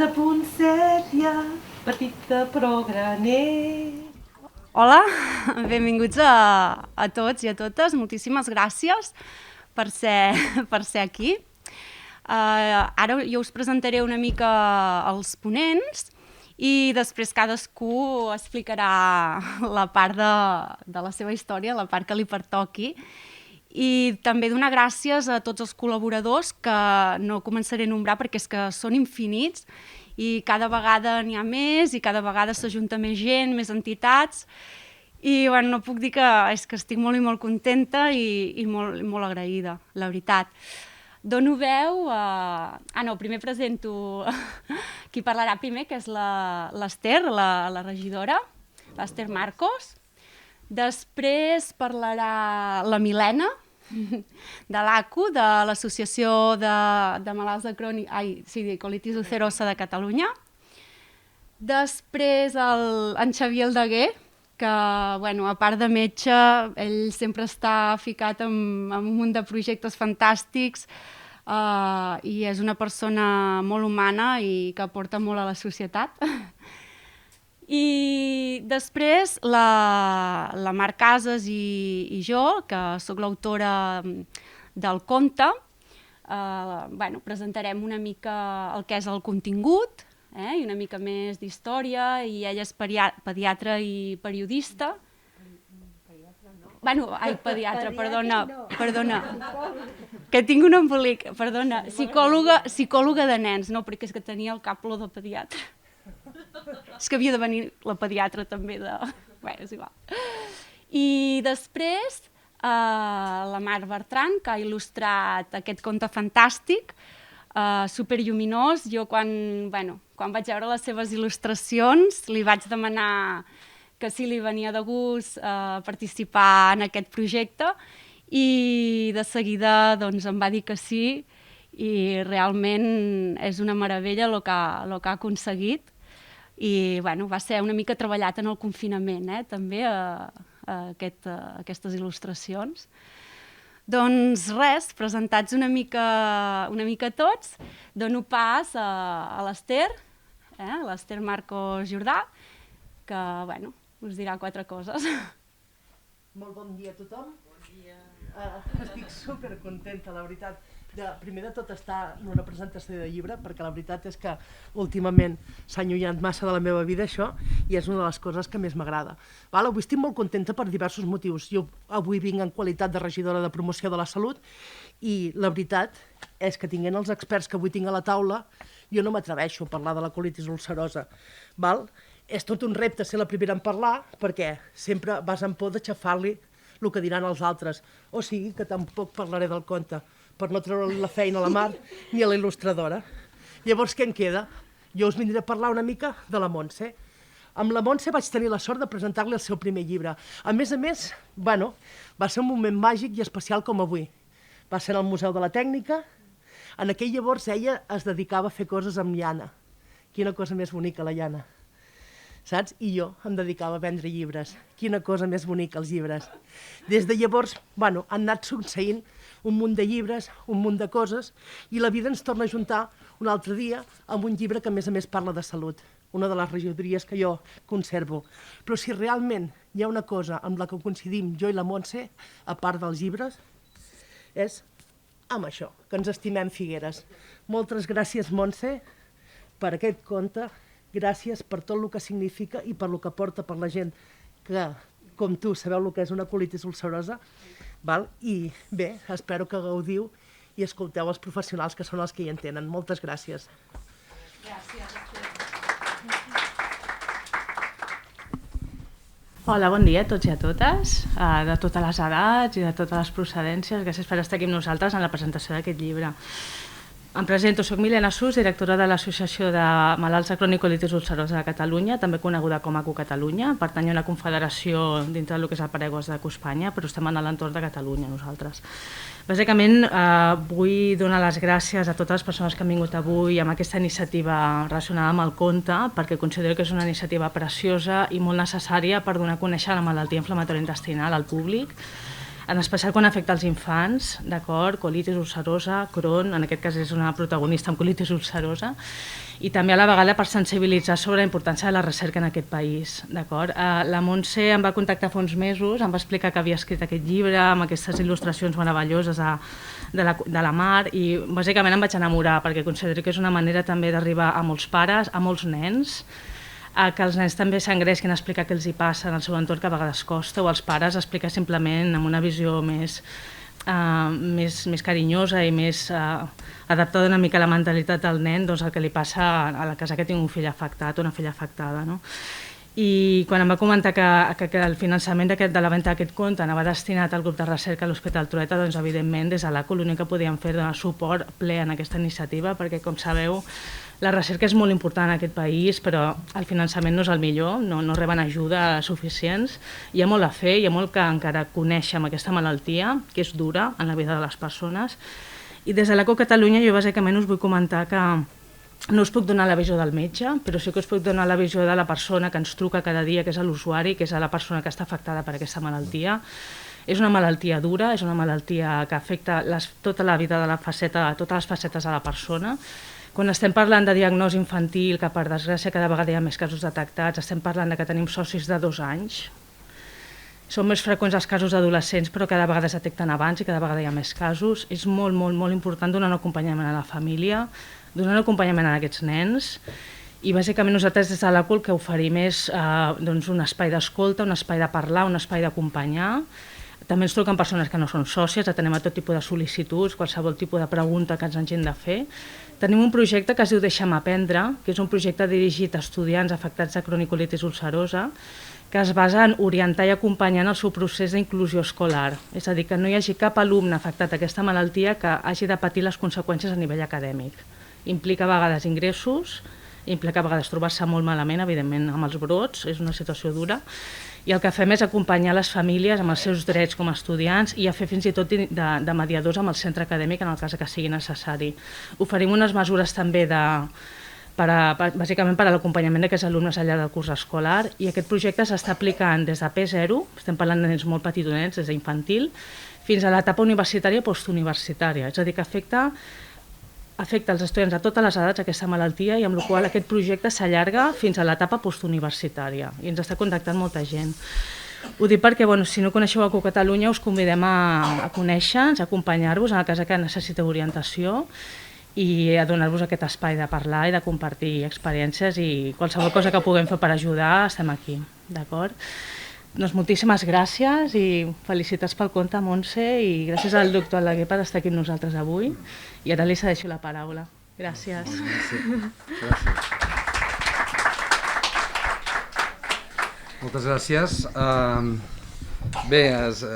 Poncella, petita però graner. Hola, benvinguts a tots i a totes. Moltíssimes gràcies per ser aquí. Ara jo us presentaré una mica els ponents i després cadascú explicarà la part de la seva història, la part que li pertoqui. I també donar gràcies a tots els col·laboradors que no començaré a nombrar perquè és que són infinits i cada vegada n'hi ha més i cada vegada s'ajunta més gent, més entitats i bueno, no puc dir que és que estic molt i molt contenta i molt agraïda, la veritat. Dono veu a... primer presento qui parlarà primer, que és l'Ester, la regidora, l'Ester Marcos. Després parlarà la Milena, de l'ACU, de l'Associació de Malalts de Colitis Ulcerosa de Catalunya. Després en Xavier Aldeguer, que a part de metge, ell sempre està ficat en un munt de projectes fantàstics i és una persona molt humana i que aporta molt a la societat. I després la Mar Casas i jo, que sóc l'autora del conte, presentarem una mica el que és el contingut i una mica més d'història, i ella és pediatra i periodista. Pediatra, perdona, que tinc un embolic, perdona, psicòloga de nens, no, perquè és que tenia el cap de pediatra. És que havia de venir la pediatra també és igual. I després la Mar Bertran, que ha il·lustrat aquest conte fantàstic, superlluminós. Jo quan vaig veure les seves il·lustracions li vaig demanar que si li venia de gust participar en aquest projecte i de seguida em va dir que sí i realment és una meravella el que ha aconseguit. I va ser una mica treballat en el confinament, també, aquestes il·lustracions. Doncs res, presentats una mica tots, dono pas a l'Ester, l'Ester Marcos Jordà, que us dirà 4 coses. Molt bon dia a tothom. Bon dia. Estic supercontenta, la veritat. Primer de tot estar en una presentació de llibre, perquè la veritat és que últimament s'ha allunyat massa de la meva vida això i és una de les coses que més m'agrada. Avui estic molt contenta per diversos motius. Jo avui vinc en qualitat de regidora de promoció de la salut i la veritat és que tinguent els experts que avui tinc a la taula jo no m'atreveixo a parlar de la colitis ulcerosa. És tot un repte ser la primera en parlar perquè sempre vas amb por de xafar-li el que diran els altres. O sigui que tampoc parlaré del conte per no treure la feina a la Mar ni a la il·lustradora. Llavors, què em queda? Jo us vindré a parlar una mica de la Montse. Amb la Montse vaig tenir la sort de presentar-li el seu primer llibre. A més, va ser un moment màgic i especial com avui. Va ser al Museu de la Tècnica. En aquell llavors ella es dedicava a fer coses amb llana. Quina cosa més bonica, la llana. Saps? I jo em dedicava a vendre llibres. Quina cosa més bonica, els llibres. Des de llavors, han anat succeint un munt de llibres, un munt de coses, i la vida ens torna a juntar un altre dia amb un llibre que a més parla de salut, una de les regidories que jo conservo. Però si realment hi ha una cosa amb la que coincidim jo i la Montse, a part dels llibres, és amb això, que ens estimem Figueres. Moltes gràcies, Montse, per aquest conte, gràcies per tot el que significa i per el que porta per la gent que, com tu, sabeu el que és una colitis ulcerosa. I bé, espero que gaudiu i escolteu els professionals que són els que hi entenen. Moltes gràcies. Gràcies. Hola, bon dia a tots i a totes, de totes les edats i de totes les procedències. Gràcies per estar aquí amb nosaltres en la presentació d'aquest llibre. Em presento, soc Milena Sus, directora de l'Associació de Malalts de Colitis Ulcerosa de Catalunya, també coneguda com ACU Catalunya. Pertany a una confederació dintre del que és el paraigües d'ACU Espanya, però estem en l'entorn de Catalunya nosaltres. Bàsicament vull donar les gràcies a totes les persones que han vingut avui amb aquesta iniciativa relacionada amb el conte, perquè considero que és una iniciativa preciosa i molt necessària per donar a conèixer la malaltia inflamatòria intestinal al públic. en especial quan afecta els infants, d'acord? Colitis ulcerosa, Crohn, en aquest cas és una protagonista amb colitis ulcerosa, i també a la vegada per sensibilitzar sobre la importància de la recerca en aquest país, d'acord? La Montse em va contactar fa uns mesos, em va explicar que havia escrit aquest llibre amb aquestes il·lustracions meravelloses de la Mar, i bàsicament em vaig enamorar perquè considero que és una manera també d'arribar a molts pares, a molts nens, que els nens també s'engresquin a explicar què els hi passa en el seu entorn, que a vegades costa, o els pares explicar simplement amb una visió més carinyosa i més adaptada una mica a la mentalitat del nen, doncs el que li passa a la casa que tinc un fill afectat o una filla afectada, no? I quan em va comentar que el finançament de la venda d'aquest conte anava destinat al grup de recerca a l'Hospital Trueta, doncs evidentment des de l'ACO l'únic que podíem fer era donar suport ple en aquesta iniciativa, perquè com sabeu la recerca és molt important en aquest país, però el finançament no és el millor, no reben ajuda suficients, hi ha molt a fer, hi ha molt que encara conèixer amb aquesta malaltia, que és dura en la vida de les persones, i des de l'ACO Catalunya jo bàsicament us vull comentar que no us puc donar la visió del metge, però sí que us puc donar la visió de la persona que ens truca cada dia, que és l'usuari, que és la persona que està afectada per aquesta malaltia. És una malaltia dura, és una malaltia que afecta tota la vida de la faceta, totes les facetes de la persona. Quan estem parlant de diagnosi infantil, que per desgràcia cada vegada hi ha més casos detectats, estem parlant de que tenim socis de 2 anys. Són més freqüents els casos d'adolescents, però cada vegada es detecten abans i cada vegada hi ha més casos. És molt, molt, molt important donar un acompanyament a la família, donar un acompanyament a aquests nens, i bàsicament nosaltres des de l'ACO el que oferim és un espai d'escolta, un espai de parlar, un espai d'acompanyar. També ens truquen persones que no són sòcies, atenem a tot tipus de sol·licituds, qualsevol tipus de pregunta que ens hagin de fer. Tenim un projecte que es diu Deixa'm aprendre, que és un projecte dirigit a estudiants afectats de cronicolitis ulcerosa, que es basa en orientar i acompanyar en el seu procés d'inclusió escolar. És a dir, que no hi hagi cap alumne afectat d'aquesta malaltia que hagi de patir les conseqüències a nivell acadèmic. Implica a vegades ingressos, implica a vegades trobar-se molt malament, evidentment, amb els brots, és una situació dura, i el que fem és acompanyar les famílies amb els seus drets com a estudiants i a fer fins i tot de mediadors amb el centre acadèmic en el cas que sigui necessari. Oferim unes mesures també bàsicament per a l'acompanyament d'aquests alumnes al llarg del curs escolar, i aquest projecte s'està aplicant des de P0, estem parlant de nens molt petitonets, des d'infantil, fins a l'etapa universitària i postuniversitària, és a dir, que afecta els estudiants de totes les edats aquesta malaltia, i amb la qual aquest projecte s'allarga fins a l'etapa postuniversitària, i ens està contactant molta gent. Ho dic perquè, si no coneixeu ACO Catalunya, us convidem a conèixer-nos, a acompanyar-vos en el cas que necessiteu orientació i a donar-vos aquest espai de parlar i de compartir experiències, i qualsevol cosa que puguem fer per ajudar, estem aquí, d'acord? Doncs moltíssimes gràcies i felicitats pel conte, Montse, i gràcies al doctor Alaguer per estar aquí amb nosaltres avui. I ara li cedeixo la paraula. Gràcies. Moltes gràcies. Bé, és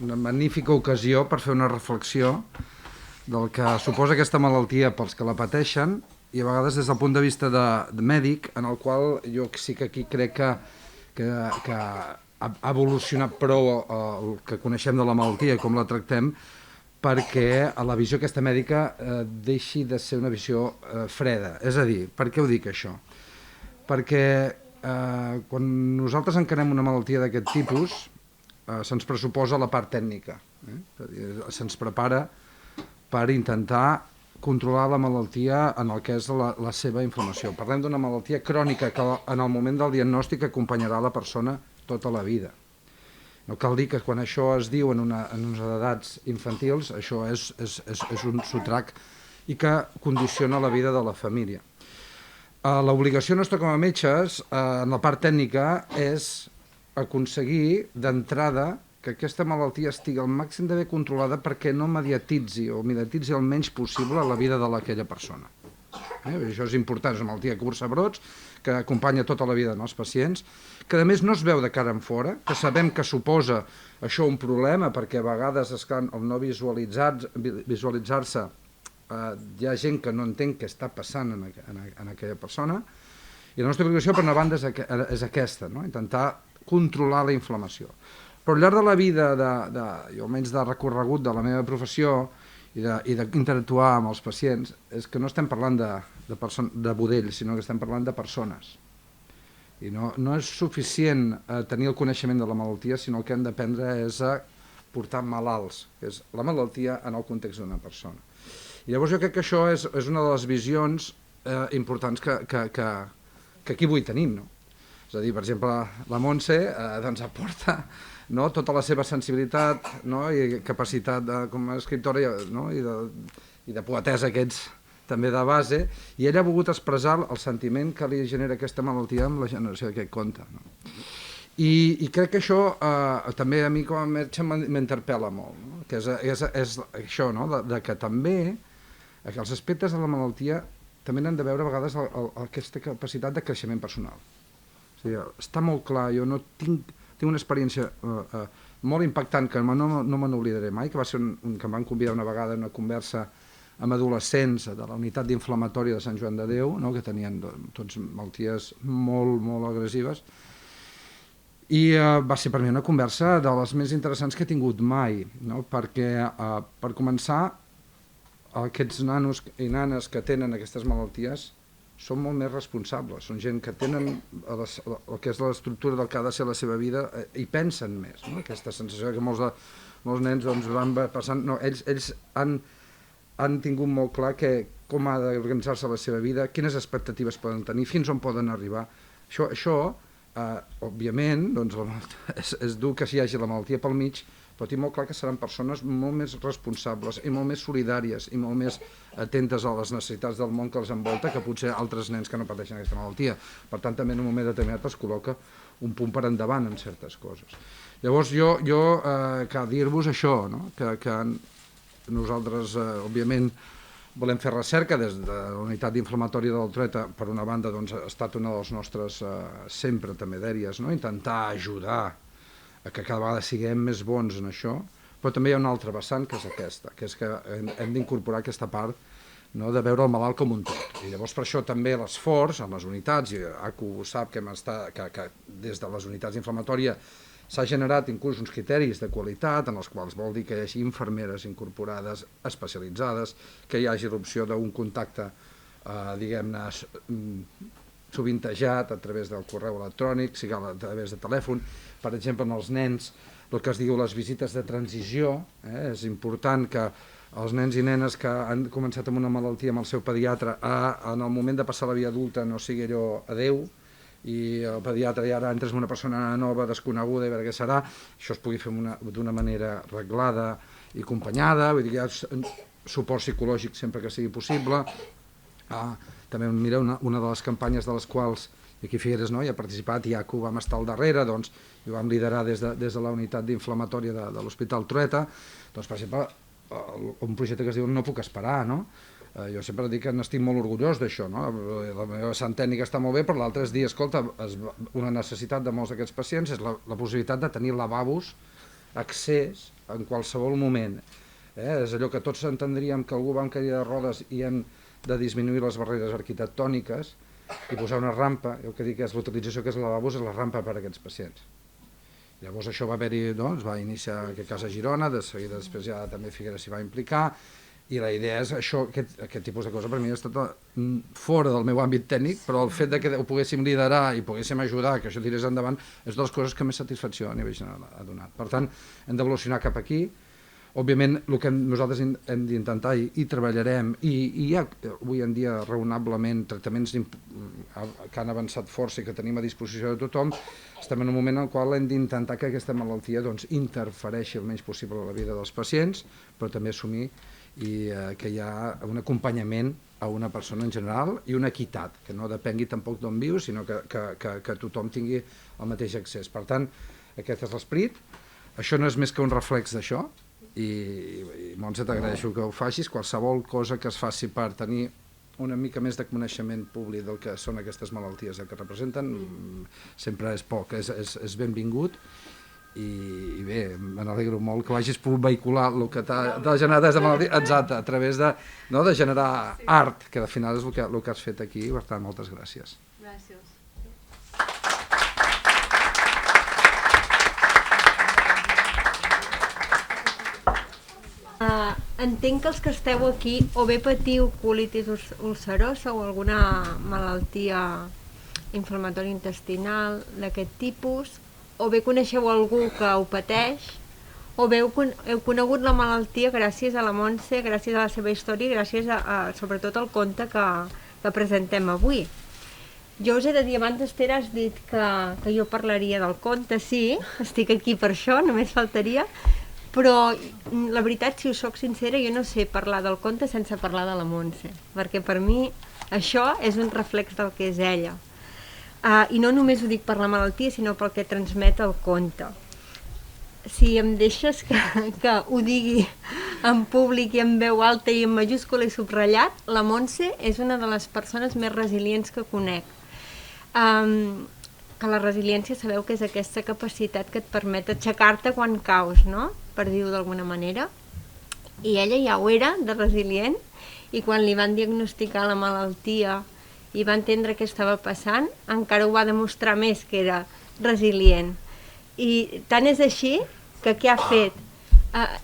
una magnífica ocasió per fer una reflexió del que suposa aquesta malaltia pels que la pateixen, i a vegades des del punt de vista de mèdic, en el qual jo sí que aquí crec que ha evolucionat prou el que coneixem de la malaltia i com la tractem, perquè la visió aquesta mèdica deixi de ser una visió freda. És a dir, per què ho dic això? Perquè quan nosaltres encarem una malaltia d'aquest tipus, se'ns pressuposa la part tècnica. Se'ns prepara per intentar controlar la malaltia en el que és la seva inflamació. Parlem d'una malaltia crònica que en el moment del diagnòstic acompanyarà la persona tota la vida. No cal dir que quan això es diu en unes edats infantils, això és un sotrac i que condiciona la vida de la família. L'obligació nostra com a metges, en la part tècnica, és aconseguir d'entrada que aquesta malaltia estigui al màxim de bé controlada perquè no mediatitzi o mediatitzi el menys possible la vida d'aquella persona. Això és important, és una malaltia que cursa brots, que acompanya tota la vida dels pacients, que a més no es veu de cara en fora, que sabem que suposa això un problema perquè a vegades al no visualitzar-se hi ha gent que no entén què està passant en aquella persona, i la nostra obligació per una banda és aquesta, intentar controlar la inflamació. Però al llarg de la vida, i almenys de recorregut de la meva professió i d'interactuar amb els pacients, és que no estem parlant de budells, sinó que estem parlant de persones. I no és suficient tenir el coneixement de la malaltia, sinó el que hem d'aprendre és a portar malalts, que és la malaltia en el context d'una persona. I llavors jo crec que això és una de les visions importants que aquí avui tenim, no? És a dir, per exemple, la Montse doncs aporta tota la seva sensibilitat i capacitat com a escriptora i de poetessa que ets també de base, i ella ha volgut expressar el sentiment que li genera aquesta malaltia amb la generació d'aquest conte. I crec que això també a mi com a metge m'interpel·la molt, que és això, de que també els aspectes de la malaltia també n'han de veure a vegades aquesta capacitat de creixement personal. És a dir, està molt clar, jo no tinc una experiència molt impactant que no me n'oblidaré mai, que va ser que em van convidar una vegada a una conversa amb adolescents de la unitat d'inflamatòria de Sant Joan de Déu, que tenien tots malalties molt, molt agressives, i va ser per mi una conversa de les més interessants que he tingut mai, perquè, per començar, aquests nanos i nanes que tenen aquestes malalties són molt més responsables, són gent que tenen el que és l'estructura del que ha de ser la seva vida i pensen més, aquesta sensació que molts nens van passant, ells han tingut molt clar com ha d'organitzar-se la seva vida, quines expectatives poden tenir, fins on poden arribar. Això òbviament, és dur que hi hagi la malaltia pel mig, però tinc molt clar que seran persones molt més responsables i molt més solidàries i molt més atentes a les necessitats del món que els envolta que potser altres nens que no pateixen aquesta malaltia. Per tant, també en un moment determinat es col·loca un punt per endavant en certes coses. Llavors, jo cal dir-vos això, que nosaltres, òbviament, volem fer recerca des de la unitat d'inflamatòria del Trueta, per una banda, ha estat una de les nostres sempre també dèries, intentar ajudar a que cada vegada siguem més bons en això, però també hi ha una altra vessant, que és aquesta, que és que hem d'incorporar aquesta part de veure el malalt com un tot. I llavors per això també l'esforç en les unitats, i ACU sap que des de les unitats d'inflamatòria s'ha generat inclús uns criteris de qualitat en els quals vol dir que hi hagi infermeres incorporades, especialitzades, que hi hagi l'opció d'un contacte, diguem-ne, sovintejat a través del correu electrònic, sigui a través de telèfon. Per exemple, en els nens, el que es diu les visites de transició, és important que els nens i nenes que han començat amb una malaltia amb el seu pediatre, en el moment de passar a la vida adulta no sigui allò adeu, i el pediatre ja ara entres en una persona nova, desconeguda, i a veure què serà, això es pugui fer d'una manera reglada i acompanyada, vull dir, hi ha suport psicològic sempre que sigui possible. També, mira, una de les campanyes de les quals, i aquí Figueres hi ha participat, i ACU vam estar al darrere, i ho vam liderar des de la unitat d'inflamatòria de l'Hospital Trueta, per exemple, un projecte que es diu No puc esperar, jo sempre dic que n'estic molt orgullós d'això, la meva vessant tècnica està molt bé, però l'altre és dir, escolta, una necessitat de molts d'aquests pacients és la possibilitat de tenir lavabos, accés en qualsevol moment. És allò que tots entendríem que algú va en cadira de rodes i hem de disminuir les barreres arquitectòniques i posar una rampa, el que dic és l'utilització que és lavabos és la rampa per a aquests pacients. Llavors això va haver-hi, es va iniciar en aquest cas a Girona, de seguida després ja també Figueres s'hi va implicar, i la idea és això, aquest tipus de cosa per mi ha estat fora del meu àmbit tècnic, però el fet que ho poguéssim liderar i poguéssim ajudar que això tirés endavant és de les coses que més satisfacció a nivell general ha donat. Per tant, hem d'evolucionar cap aquí. Òbviament, el que nosaltres hem d'intentar i treballarem, i hi ha avui en dia raonablement tractaments que han avançat força i que tenim a disposició de tothom, estem en un moment en el qual hem d'intentar que aquesta malaltia interfereixi el menys possible a la vida dels pacients, però també assumir que hi ha un acompanyament a una persona en general i una equitat, que no depengui tampoc d'on viu, sinó que tothom tingui el mateix accés. Per tant, aquest és l'esperit. Això no és més que un reflex d'això, i Montse, t'agraeixo que ho facis. Qualsevol cosa que es faci per tenir una mica més de coneixement públic del que són aquestes malalties que representen sempre és poc, és benvingut. I bé, me n'alegro molt que hagis pogut vehicular el que t'ha generat des de malaltia, exacte, a través de generar art, que al final és el que has fet aquí. Per tant, moltes gràcies. Gràcies. Entenc que els que esteu aquí o bé patiu colitis ulcerosa o alguna malaltia inflamatòria intestinal d'aquest tipus, o bé coneixeu algú que ho pateix, o bé heu conegut la malaltia gràcies a la Montse, gràcies a la seva història i gràcies sobretot al conte que presentem avui. Jo us he de dir, abans Esther has dit que jo parlaria del conte, sí, estic aquí per això, només faltaria, però la veritat, si us soc sincera, jo no sé parlar del conte sense parlar de la Montse, perquè per mi això és un reflex del que és ella. I no només ho dic per la malaltia, sinó pel que transmet el conte. Si em deixes que ho digui en públic i en veu alta i en majúscula i subratllat, la Montse és una de les persones més resilients que conec. Que la resiliència sabeu que és aquesta capacitat que et permet aixecar-te quan caus, no? Per dir-ho d'alguna manera. I ella ja ho era, de resilient, i quan li van diagnosticar la malaltia i va entendre què estava passant, encara ho va demostrar més que era resilient. I tant és així que què ha fet?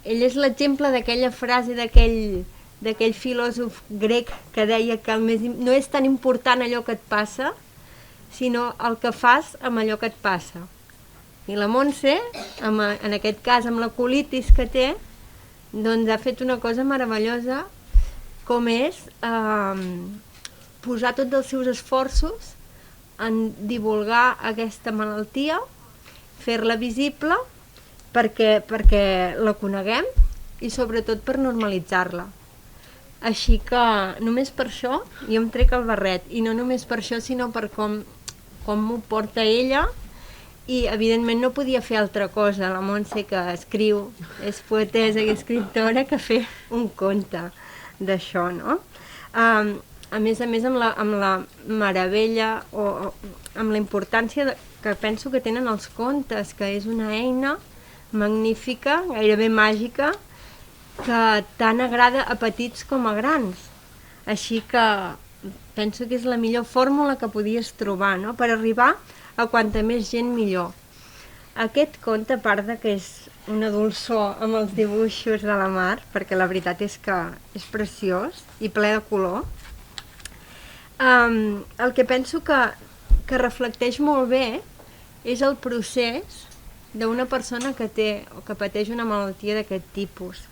Ell és l'exemple d'aquella frase d'aquell filòsof grec que deia que no és tan important allò que et passa, sinó el que fas amb allò que et passa. I la Montse, en aquest cas amb la colitis que té, doncs ha fet una cosa meravellosa, com és posar tots els seus esforços en divulgar aquesta malaltia, fer-la visible perquè la coneguem i sobretot per normalitzar-la. Així que només per això jo em trec el barret, i no només per això sinó per com m'ho porta ella, i evidentment no podia fer altra cosa, la Montse que escriu, és poetesa i escriptora, que fer un conte d'això, no? A més, amb la meravella o amb la importància que penso que tenen els contes, que és una eina magnífica, gairebé màgica, que tant agrada a petits com a grans. Així que penso que és la millor fórmula que podies trobar, no? Per arribar a quanta més gent millor. Aquest conte, a part de que és una dolçor amb els dibuixos de la Mar, perquè la veritat és que és preciós i ple de color, el que penso que reflecteix molt bé és el procés d'una persona que té o que pateix una malaltia d'aquest tipus.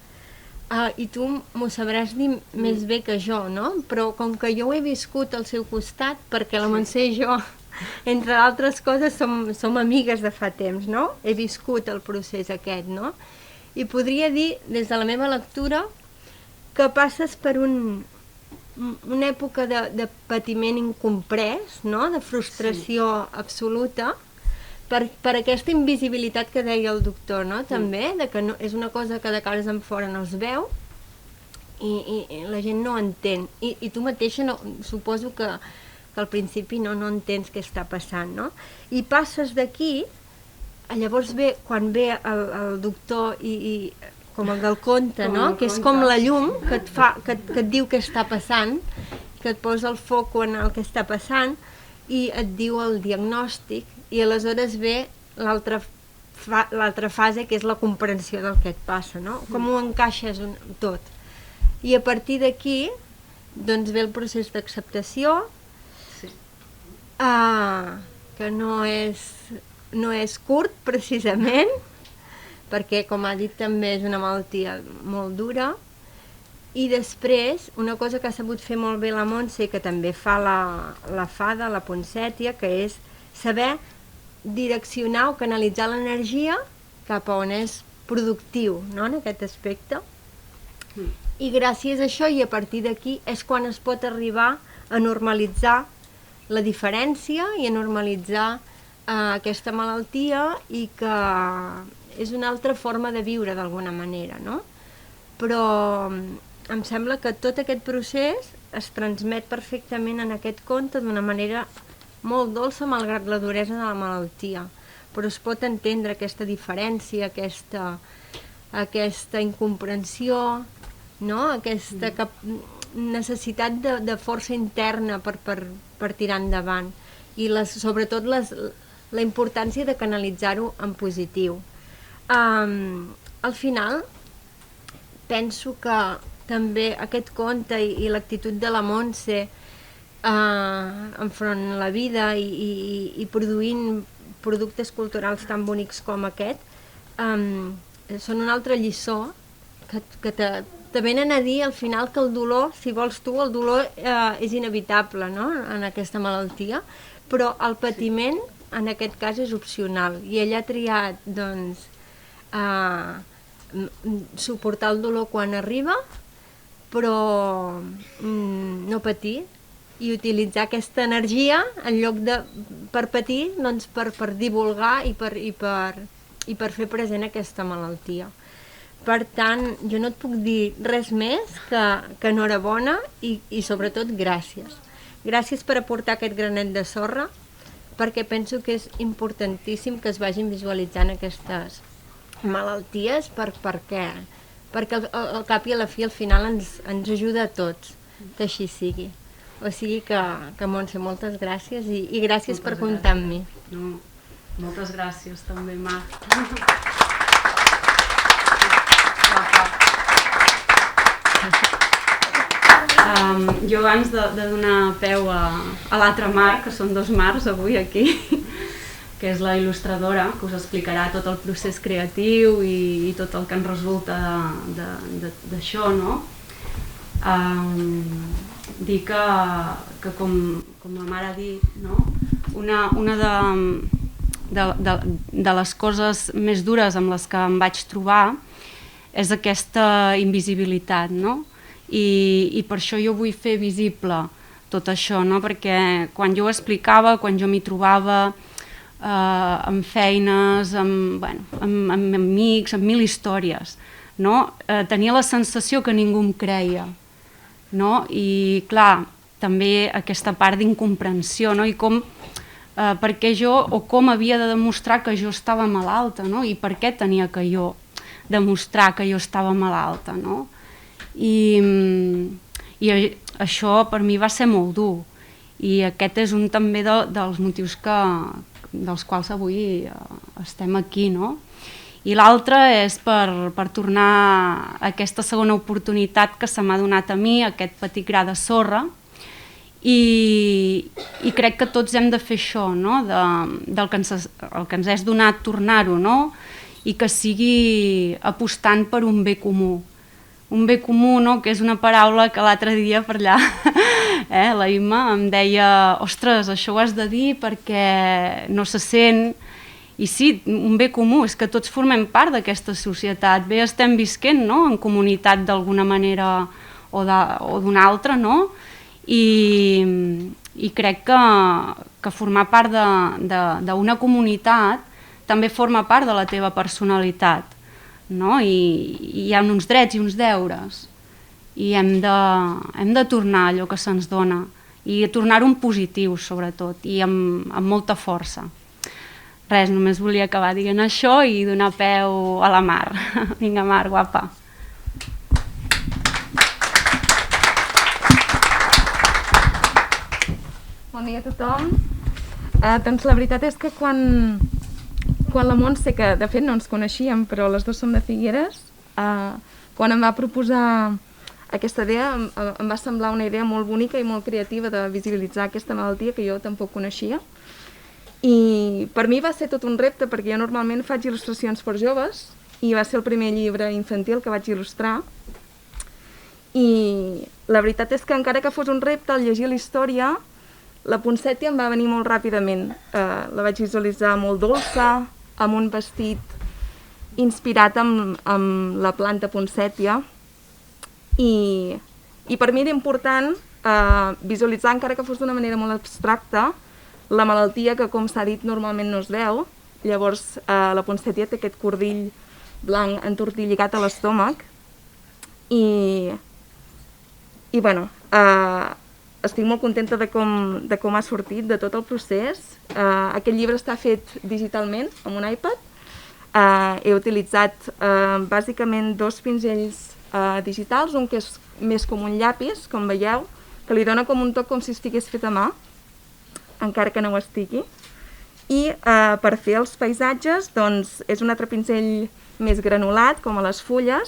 I tu m'ho sabràs dir més bé que jo, no? Però com que jo ho he viscut al seu costat, perquè la Montse i jo, entre altres coses, som amigues de fa temps, no? He viscut el procés aquest, no? I podria dir, des de la meva lectura, que passes per una època de patiment incomprès, no? De frustració absoluta, per aquesta invisibilitat que deia el doctor, no? També, de que és una cosa que de cares en fora no es veu i la gent no entén. I tu mateixa suposo que al principi no entens què està passant, no? I passes d'aquí, llavors quan ve el doctor i com el del conte, no? Que és com la llum que et diu què està passant, que et posa el foc en el que està passant i et diu el diagnòstic, i aleshores ve l'altra fase, que és la comprensió del que et passa, no? Com ho encaixes tot. I a partir d'aquí, doncs ve el procés d'acceptació, que no és curt, precisament, perquè, com ha dit, també és una malaltia molt dura. I després, una cosa que ha sabut fer molt bé la Montse, que també fa la fada, la Ponsètia, que és saber direccionar o canalitzar l'energia cap a on és productiu, no?, en aquest aspecte. I gràcies a això i a partir d'aquí és quan es pot arribar a normalitzar la diferència i a normalitzar aquesta malaltia, i que és una altra forma de viure d'alguna manera, no? Però em sembla que tot aquest procés es transmet perfectament en aquest conte d'una manera molt dolça, malgrat la duresa de la malaltia, però es pot entendre aquesta diferència, aquesta incomprensió, no? Aquesta necessitat de força interna per tirar endavant, i sobretot la importància de canalitzar-ho en positiu. Al final, penso que també aquest conte i l'actitud de la Montse enfront la vida i produint productes culturals tan bonics com aquest, són una altra lliçó que te venen a dir al final que el dolor, si vols tu, el dolor és inevitable, no?, en aquesta malaltia, però el patiment en aquest cas és opcional i ella ha triat, doncs, suportar el dolor quan arriba, però no patir i utilitzar aquesta energia en lloc de per patir, doncs per divulgar i per fer present aquesta malaltia. Per tant, jo no et puc dir res més que enhorabona i sobretot gràcies. Gràcies per aportar aquest granet de sorra, perquè penso que és importantíssim que es vagin visualitzant aquestes malalties perquè al cap i a la fi al final ens ajuda a tots que així sigui. O sigui que Montse, moltes gràcies i gràcies per comptar amb mi. No, moltes gràcies també, Mar. Jo abans de donar peu a l'altra Mar, que són dos Mars avui aquí, que és la il·lustradora, que us explicarà tot el procés creatiu i tot el que en resulta d'això, no? Dir que com la Mar ha dit, no? Una de les coses més dures amb les que em vaig trobar és aquesta invisibilitat, no? I per això jo vull fer visible tot això, no? Perquè quan jo ho explicava, quan jo m'hi trobava, amb feines, amb amics, amb 1000 històries, no? Tenia la sensació que ningú em creia, no? I clar, també aquesta part d'incomprensió, no? I com, perquè jo, o com havia de demostrar que jo estava malalta, no? I per què tenia que jo demostrar que jo estava malalta, no? I això per mi va ser molt dur i aquest és un també dels motius dels quals avui estem aquí, no? I l'altre és per tornar a aquesta segona oportunitat que se m'ha donat a mi, aquest petit gra de sorra, i crec que tots hem de fer això, no? El que ens és donat tornar-ho, no? I que sigui apostant per un bé comú. Un bé comú, no? Que és una paraula que l'altre dia per allà la Imma em deia ostres, això ho has de dir perquè no se sent. I sí, un bé comú, és que tots formem part d'aquesta societat. Bé, estem visquent, no? En comunitat d'alguna manera o d'una altra, no? I crec que formar part d'una comunitat també forma part de la teva personalitat, no? I hi ha uns drets i uns deures i hem de tornar allò que se'ns dona i tornar-ho en positiu sobretot i amb molta força. Res, només volia acabar dient això i donar peu a la Mar. Vinga, Mar, guapa. Bon dia a tothom. Doncs la veritat és que quan la Montse, que de fet no ens coneixíem, però les dues som de Figueres, quan em va proposar aquesta idea, em va semblar una idea molt bonica i molt creativa de visibilitzar aquesta malaltia que jo tampoc coneixia. I per mi va ser tot un repte, perquè jo normalment faig il·lustracions per joves, i va ser el primer llibre infantil que vaig il·lustrar. I la veritat és que encara que fos un repte, al llegir la història, la Ponsètia em va venir molt ràpidament. La vaig visualitzar molt dolça, amb un vestit inspirat amb la planta Ponsètia. I per mi era important visualitzar, encara que fos d'una manera molt abstracta, la malaltia que, com s'ha dit, normalment no es veu. Llavors, la Ponsètia té aquest cordill blanc entortilligat a l'estómac. I bueno, estic molt contenta de com ha sortit, de tot el procés. Aquest llibre està fet digitalment, amb un iPad. He utilitzat bàsicament 2 pinzells digitals, un que és més com un llapis, com veieu, que li dona com un toc com si estigués fet a mà, encara que no ho estigui. I per fer els paisatges, doncs, és un altre pinzell més granulat, com a les fulles,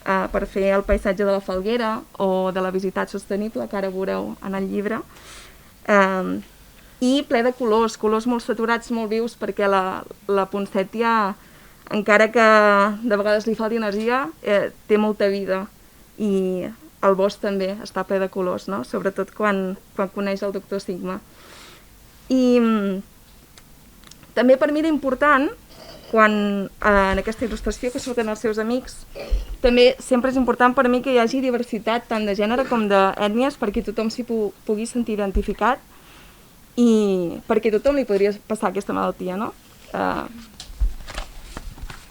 per fer el paisatge de la falguera o de la visitat sostenible, que ara veureu en el llibre. I ple de colors molt saturats, molt vius, perquè la Ponsètia encara que de vegades li falti energia, té molta vida. I el bosc també està ple de colors, no? Sobretot quan coneix el doctor Sigma. I també per mi era important, quan en aquesta il·lustració que surten els seus amics, també sempre és important per mi que hi hagi diversitat tant de gènere com d'ètnies perquè tothom s'hi pugui sentir identificat i perquè tothom li podria passar aquesta malaltia, no?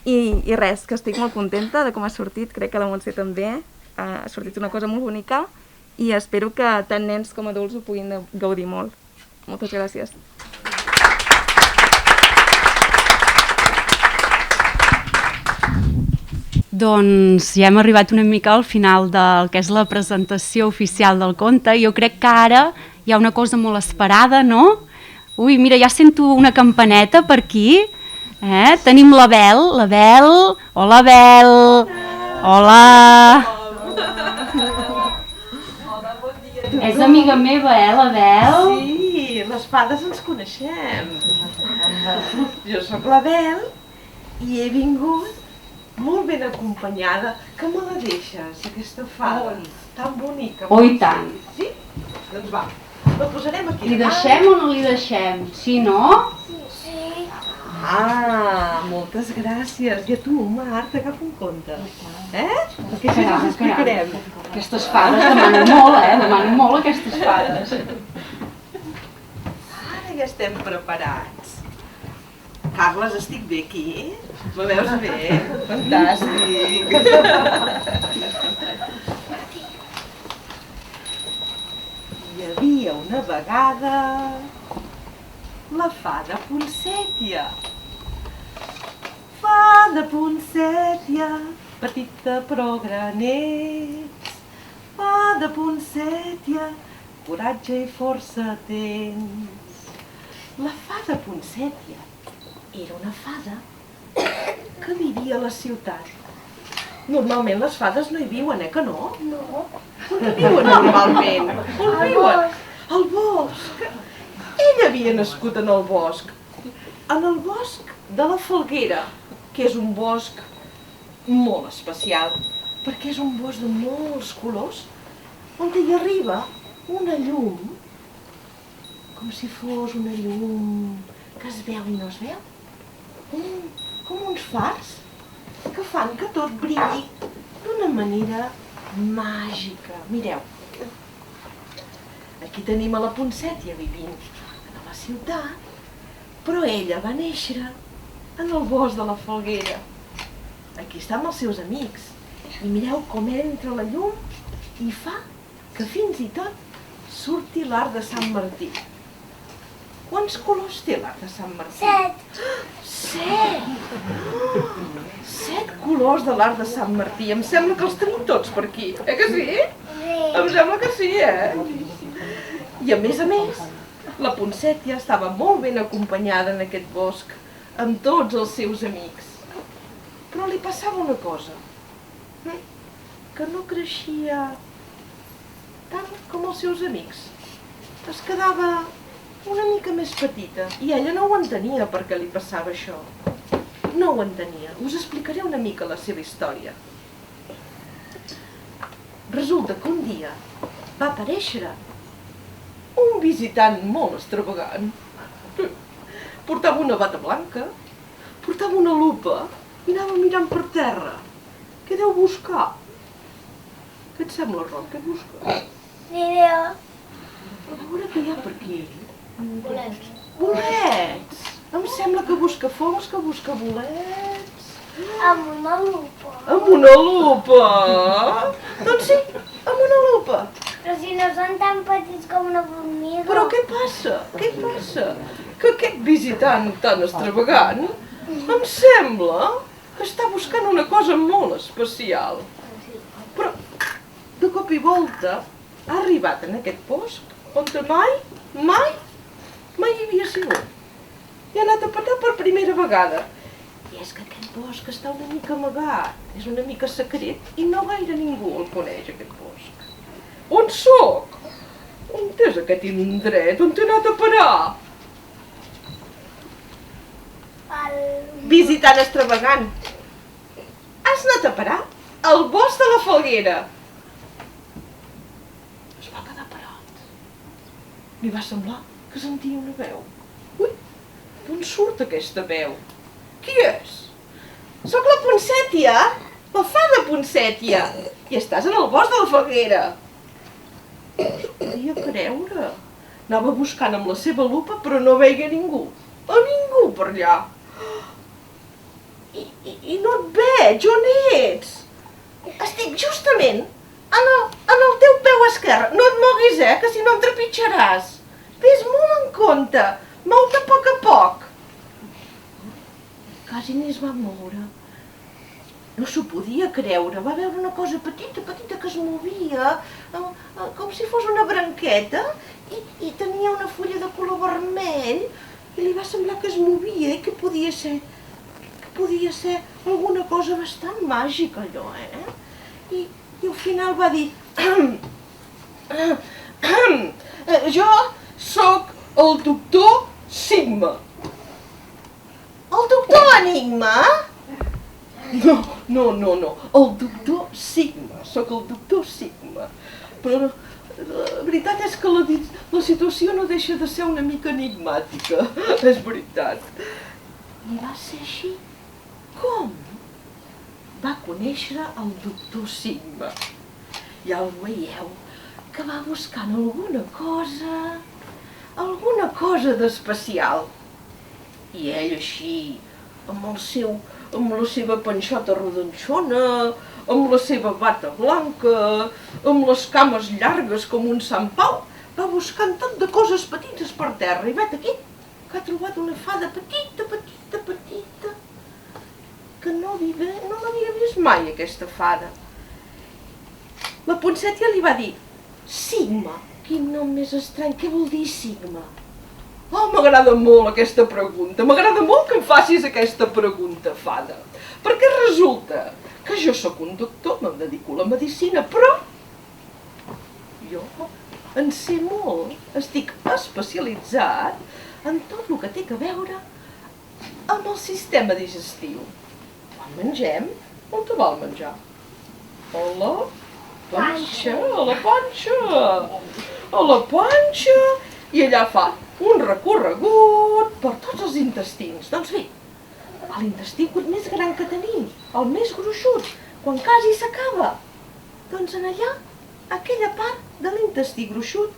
I res, que estic molt contenta de com ha sortit, crec que la Montse també, ha sortit una cosa molt bonica i espero que tant nens com adults ho puguin gaudir molt. Moltes gràcies. Doncs ja hem arribat una mica al final del que és la presentació oficial del conte. Jo crec que ara hi ha una cosa molt esperada, no? Ui, mira, ja sento una campaneta per aquí. Tenim la Bel. Hola, Bel. Hola. És amiga meva, la Bel? Sí, les fades ens coneixem. Jo sóc la Bel i he vingut molt ben acompanyada. Que me la deixes, aquesta fada tan bonica? Oh, i tant. Sí? Doncs va, la posarem aquí. Li deixem o no li deixem? Sí, no? Sí. Ah, moltes gràcies. I a tu, Marc, t'agafa un conte. Perquè així ens explicarem. Aquestes fades demanen molt, demanen molt aquestes fades. Ara ja estem preparats. Carles, estic bé aquí? Me veus bé? Fantàstic! Hi havia una vegada la fada Ponsètia. Fada Ponsètia, petita però granets. Fada Ponsètia, coratge i força tens. La fada Ponsètia era una fada que vivia a la ciutat. Normalment les fades no hi viuen, que no? No. On viuen normalment? On viuen? Al bosc. Ella havia nascut en el bosc. En el bosc de la Falguera, que és un bosc molt especial, perquè és un bosc de molts colors, on hi arriba una llum, com si fos una llum que es veu i no es veu, com uns fars que fan que tot brilli d'una manera màgica. Mireu, aquí tenim a la Ponsètia vivint a la ciutat, però ella va néixer en el bosc de la Falguera. Aquí està amb els seus amics i mireu com entra la llum i fa que fins i tot surti l'arc de Sant Martí. Quants colors té l'arc de Sant Martí? 7! 7 colors de l'arc de Sant Martí. Em sembla que els tenim tots per aquí. Que sí? Em sembla que sí, I a més, la Ponsètia estava molt ben acompanyada en aquest bosc, amb tots els seus amics. Però li passava una cosa, que no creixia tant com els seus amics. Es quedava una mica més petita, i ella no ho entenia per què li passava això. No ho entenia. Us explicaré una mica la seva història. Resulta que un dia va aparèixer un visitant molt extravagant. Portava una bata blanca, portava una lupa i anava mirant per terra. Què deu buscar? Què et sembla, Roc? Què busca? Ni idea. A veure què hi ha per aquí. Bolets. Bolets! Em sembla que busca fongs, que busca bolets. Amb una lupa. Amb una lupa? Doncs sí, amb una lupa. Però si no són tan petits com una formiga. Però què passa? Què passa? Que aquest visitant tan extravagant em sembla que està buscant una cosa molt especial. Però, de cop i volta, ha arribat en aquest bosc on mai hi havia sigut. I ha anat a parar per primera vegada. I és que aquest bosc està una mica amagat, és una mica secret i no gaire ningú el coneix, aquest bosc. On sóc? On és aquest indret? On t'he anat a parar? visitant extravagant. Has anat a parar al bosc de la Falguera. Es va quedar parat. Li va semblar que sentia una veu. Ui, d'on surt aquesta veu? Qui és? Soc la Ponsètia, la fada Ponsètia, i estàs en el bosc de la Falguera. No s'ho podia creure. Anava buscant amb la seva lupa, però no veia ningú. A ningú per allà. I no et veig, on ets? Estic justament en el teu peu esquerre. No et moguis, que si no em trepitjaràs. Ves molt en compte, mou-te a poc. Quasi ni es va moure. No s'ho podia creure. Va veure una cosa petita que es movia, com si fos una branqueta, i tenia una fulla de color vermell, i li va semblar que es movia i que podia ser alguna cosa bastant màgica, allò, I al final va dir: jo sóc el doctor Sigma. El doctor Enigma? No, el doctor Sigma, sóc el doctor Sigma. Però la veritat és que la situació no deixa de ser una mica enigmàtica, és veritat. I va ser així. Com? Va conèixer el doctor Sigma. Ja el veieu, que va buscant alguna cosa d'especial. I ell així, amb la seva panxota rodonxona, amb la seva bata blanca, amb les cames llargues com un Sant Pau, va buscant tot de coses petites per terra. I vet aquí que ha trobat una fada petita, que no l'havia vist mai, aquesta fada. La Ponsètia li va dir: Sigma, quin nom més estrany, què vol dir Sigma? Oh, m'agrada molt aquesta pregunta, m'agrada molt que em facis aquesta pregunta, fada, perquè resulta que jo sóc un doctor, me'n dedico a la medicina, però jo en sé molt, estic especialitzat en tot el que té a veure amb el sistema digestiu. Quan mengem, on te va el menjar? A la panxa, i allà fa un recorregut per tots els intestins. Doncs bé, l'intestí més gran que tenim, el més gruixut, quan quasi s'acaba, doncs en allà, aquella part de l'intestí gruixut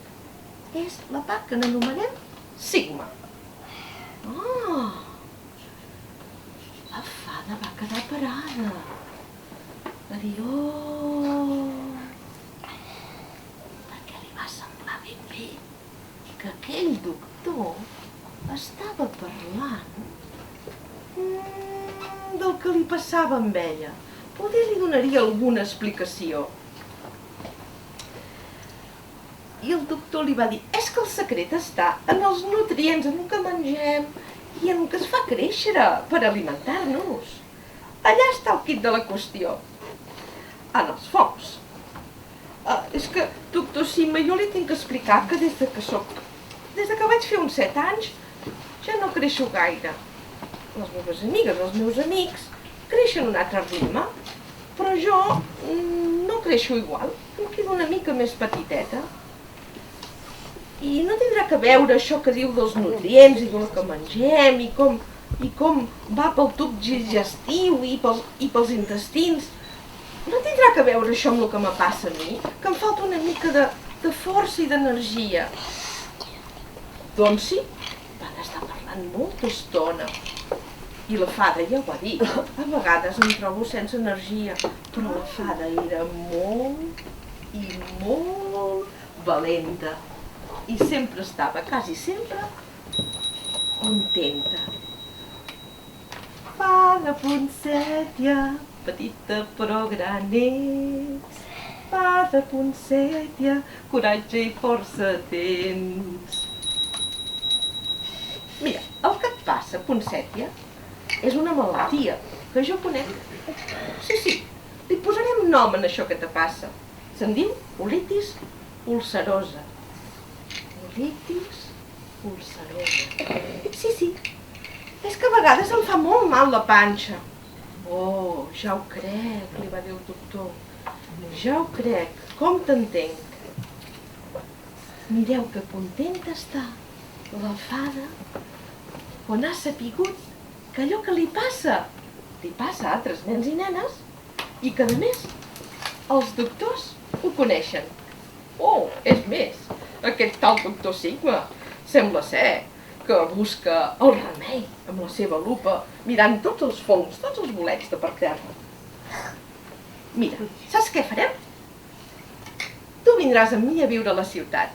és la part que n'anomenem Sigma. La fada va quedar parada. Va dir, perquè li va semblar ben bé que aquell doctor estava parlant del que li passava amb ella. Poder li donaria alguna explicació. I el doctor li va dir: és que el secret està en els nutrients, en el que mengem i en el que es fa créixer per alimentar-nos. Allà està el quid de la qüestió. En els fongs. És que, doctor Sigma, jo li tinc que explicar que des que vaig fer uns 7 anys, ja no creixo gaire. Les meves amigues, els meus amics, creixen un altre ritme, però jo no creixo igual, em quedo una mica més petiteta. I no tindrà que veure això que diu dels nutrients i del que mengem i com va pel tub digestiu i pels intestins. No tindrà que veure això amb el que me passa a mi, que em falta una mica de força i d'energia. Doncs sí, van estar parlant molta estona. I la fada ja ho va dir, a vegades em trobo sense energia, però la fada era molt i molt valenta. I sempre estava, quasi sempre, contenta. Fada Ponsètia, petita però gran ets. Fada Ponsètia, coratge i força tens. Mira, el que et passa, Ponsètia, és una malaltia que jo conec. Sí, li posarem nom a això que te passa. Se'n diu colitis ulcerosa. Colitis ulcerosa. Sí, és que a vegades em fa molt mal la panxa. Oh, ja ho crec, li va dir el doctor. Ja ho crec, com t'entenc. Mireu que contenta està la fada quan ha sapigut que allò que li passa a altres nens i nenes i que, a més, els doctors ho coneixen. Oh, és més, aquest tal doctor Sigma sembla ser que busca el remei amb la seva lupa mirant tots els fongs, tots els bolets de per terra. Mira, saps què farem? Tu vindràs amb mi a viure a la ciutat.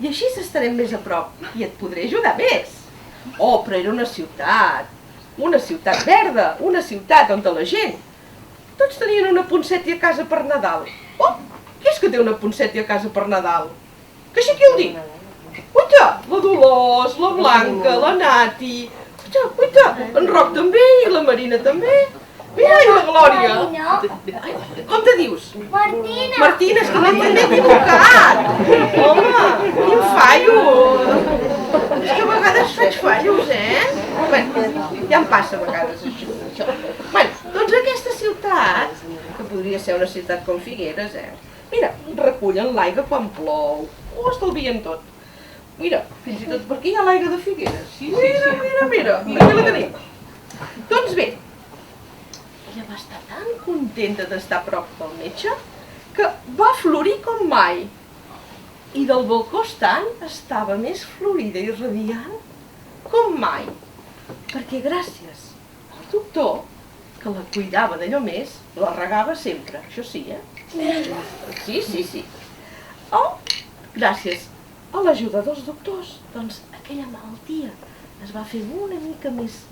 I així estarem més a prop i et podré ajudar més. Oh, però era una ciutat verda, una ciutat on la gent tots tenien una Ponseti a casa per Nadal. Oh, qui és que té una Ponseti a casa per Nadal? Que aixequi el dit. Uita, la Dolors, la Blanca, la Nati, uita, en Roc també i la Marina també. Mira, i la Glòria. Com te dius? Martina! Martina, és que m'he equivocat. Home, quin fallo. És que a vegades faig fallos, Bé, ja em passa a vegades això. Bé, doncs aquesta ciutat, que podria ser una ciutat com Figueres, mira, recullen l'aigua quan plou, ho estalvien tot. Mira, fins i tot per aquí hi ha l'aigua de Figueres. Mira, aquí la tenim. Doncs bé, ella va estar tan contenta d'estar a prop del metge que va florir com mai. I del balcó estant estava més florida i radiant com mai. Perquè gràcies al doctor, que la cuidava d'allò més, la regava sempre, això sí, Sí. Oh, gràcies a l'ajuda dels doctors, doncs aquella malaltia es va fer una mica més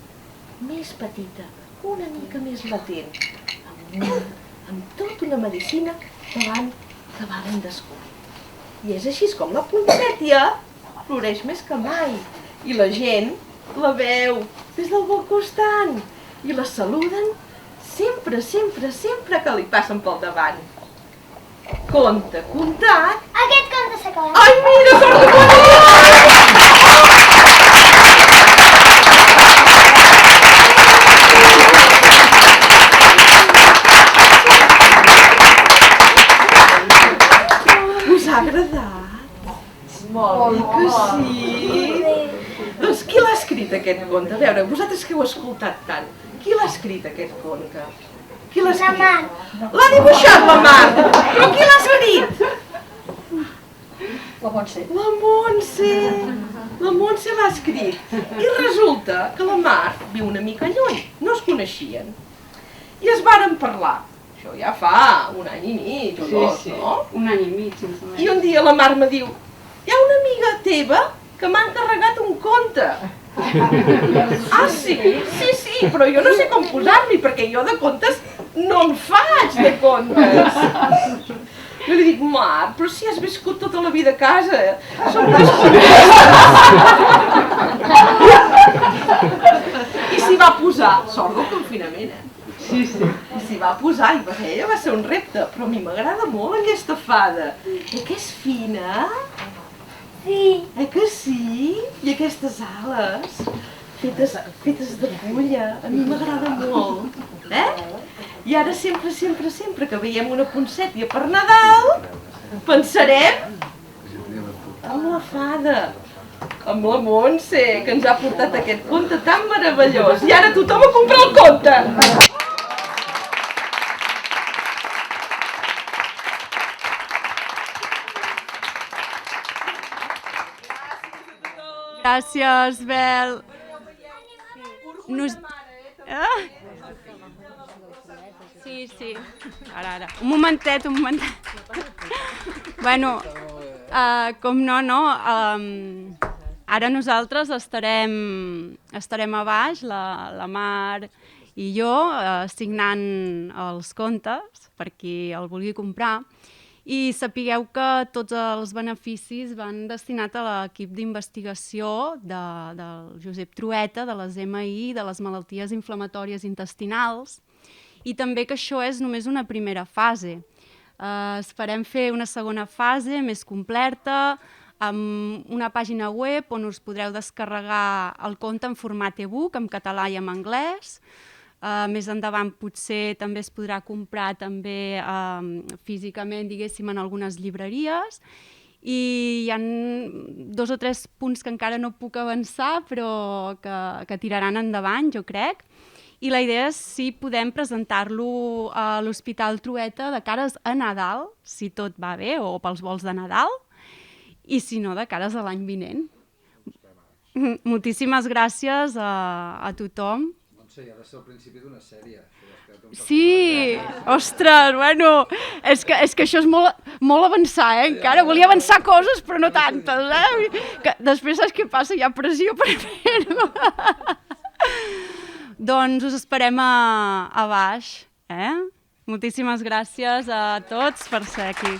petita, una mica més latent, amb tota una medicina que van descobrir. I és així com la poncètia floreix més que mai, i la gent la veu des del balcó estant, i la saluden sempre que li passen pel davant. Conte contat... Aquest conte s'ha acabat. Ai, mira, sort de bon Us ha agradat? Molt que sí? Doncs qui l'ha escrit aquest conte? A veure, vosaltres que heu escoltat tant, qui l'ha escrit aquest conte? Qui l'ha escrit? La Mar. L'ha dibuixat la Mar, però qui l'ha escrit? La Montse. La Montse l'ha escrit. I resulta que la Mar viu una mica lluny, no es coneixien. I es varen parlar. Això ja fa un any i mig o dos, no? Un any i mig, més o menys. I un dia la Mar me diu, hi ha una amiga teva que m'ha encarregat un conte. Ah, sí? Sí, però jo no sé com posar-li, perquè jo de contes no en faig, de contes. Jo li dic, Mar, però si has viscut tota la vida a casa, som desconeguts. I s'hi va posar, sort del confinament, Sí. I s'hi va posar, i per ella va ser un repte, però a mi m'agrada molt aquesta fada. Que és fina? Sí. Que sí? I aquestes ales fetes de fulla, a mi m'agrada molt. I ara sempre que veiem una poncètia per Nadal, pensarem en la fada, amb la Montse, que ens ha portat aquest conte tan meravellós. I ara tothom a comprar el conte! Gràcies, Bel. Sí. Ara. Un momentet. Bueno, com no, ara nosaltres estarem a baix, la Mar i jo, signant els contes per qui el vulgui comprar. I sapigueu que tots els beneficis van destinats a l'equip d'investigació del Josep Trueta, de les MI, de les malalties inflamatòries intestinals, i també que això és només una primera fase. Esperem fer una segona fase més completa, amb una pàgina web on us podreu descarregar el conte en format e-book, en català i en anglès. Més endavant potser també es podrà comprar també físicament, diguéssim, en algunes llibreries. I hi ha 2 o 3 punts que encara no puc avançar, però que tiraran endavant, jo crec. I la idea és si podem presentar-lo a l'Hospital Trueta de cares a Nadal, si tot va bé, o pels vols de Nadal, i si no, de cares a l'any vinent. Moltíssimes gràcies a tothom. No sé, ha de ser el principi d'una sèrie. Sí, ostres, bueno, és que això és molt avançar, encara. Volia avançar coses, però no tantes, Que després saps què passa? Hi ha pressió per fer-ho. Doncs us esperem a baix, Moltíssimes gràcies a tots per ser aquí.